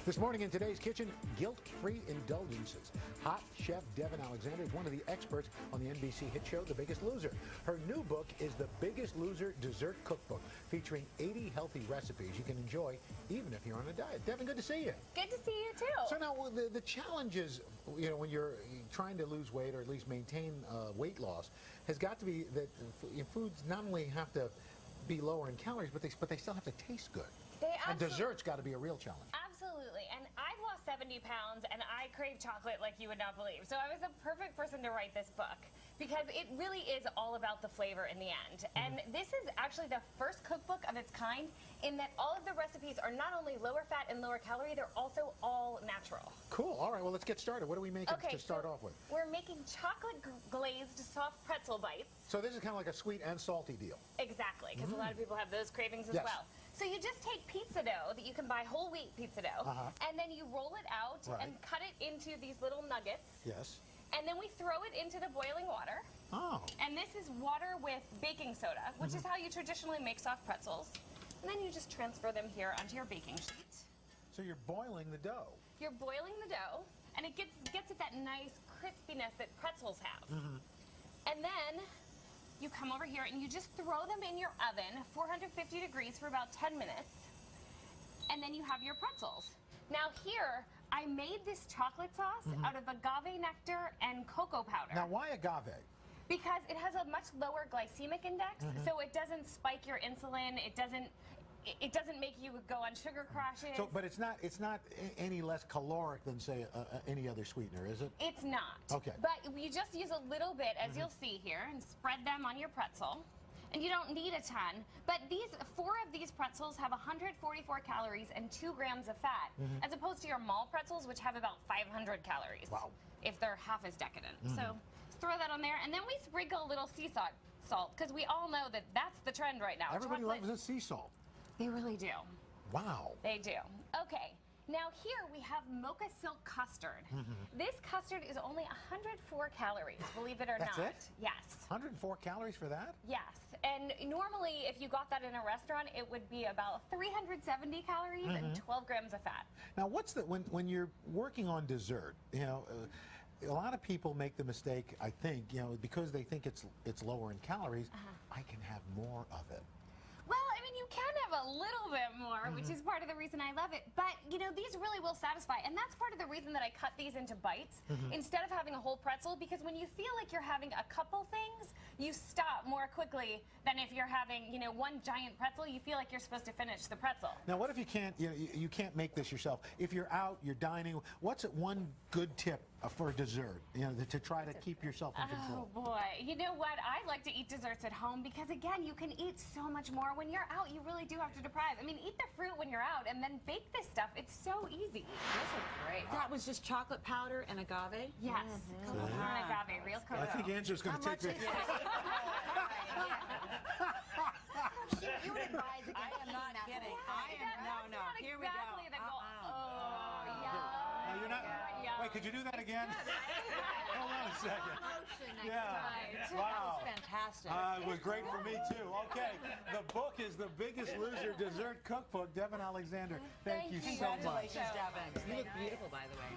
This morning in today's kitchen, guilt-free indulgences. Hot chef Devin is one of the experts on the NBC hit show, The Biggest Loser. Her new book is The Biggest Loser Dessert Cookbook, featuring 80 healthy recipes you can enjoy even if you're on a diet. Devin, good to see you. Good to see you, too. So now, the challenges, when you're trying to lose weight or at least maintain weight loss, has got to be that foods not only have to be lower in calories, but they still have to taste good. And dessert's got to be a real challenge. Absolutely. And I've lost 70 pounds, and I crave chocolate like you would not believe. So I was the perfect person to write this book because it really is all about the flavor in the end. And this is actually the first cookbook of its kind in that all of the recipes are not only lower fat and lower calorie, they're also all natural. Cool. All right, well, let's get started. What are we making to start off with? We're making chocolate glazed soft pretzel bites. So this is kind of like a sweet and salty deal. Exactly, because a lot of people have those cravings as well. So you just take pizza dough that you can buy whole wheat pizza dough, and then you roll it out and cut it into these little nuggets. Yes. And then we throw it into the boiling water. Oh. And this is water with baking soda, which is how you traditionally make soft pretzels. And then you just transfer them here onto your baking sheet. So you're boiling the dough. You're boiling the dough, and it gets at that nice crispiness that pretzels have. And then you come over here and you just throw them in your oven, 450 degrees for about 10 minutes. And then you have your pretzels. Now here, I made this chocolate sauce out of agave nectar and cocoa powder. Now why agave? Because it has a much lower glycemic index, so it doesn't spike your insulin. It doesn't make you go on sugar crashes. So, but it's not any less caloric than, say, any other sweetener, is it? It's not. Okay. But you just use a little bit, as you'll see here, and spread them on your pretzel. And you don't need a ton. But 4 of these pretzels have 144 calories and 2 grams of fat, as opposed to your mall pretzels, which have about 500 calories. Wow. If they're half as decadent. So just throw that on there, and then we sprinkle a little sea salt, because we all know that that's the trend right now. Everybody loves the sea salt. They really do. Wow. They do. Okay. Now here we have mocha silk custard. This custard is only 104 calories, believe it or not. That's it? Yes. 104 calories for that? Yes. And normally if you got that in a restaurant, it would be about 370 calories and 12 grams of fat. Now what's the, when you're working on dessert, a lot of people make the mistake, I think, because they think it's lower in calories, I can have more of it. Well, I mean, you can have a little bit more, which is part of the reason I love it. But, these really will satisfy. And that's part of the reason that I cut these into bites instead of having a whole pretzel, because when you feel like you're having a couple things, you stop more quickly than if you're having, one giant pretzel. You feel like you're supposed to finish the pretzel. Now, what if you can't, you can't make this yourself? If you're out, you're dining, what's one good tip for dessert, to try to keep yourself in control? Oh, boy. You know what? I like to eat desserts at home because, again, you can eat so much more. When you're out, you really do have to deprive. I mean, eat the fruit when you're out and then bake this stuff. It's so easy. This is great. That was just chocolate powder and agave? Yes. Cocoa and agave, real cocoa. I think Andrew's going to take this. You would advise against I am not kidding. No. Here we go. You're not. Wait, could you do that again? Hold on a second. Wow. That was fantastic. It was great for me too. Okay, the book is The Biggest Loser Dessert Cookbook. Devin Alexander, thank you so much. Congratulations, Devin. You look beautiful, by the way.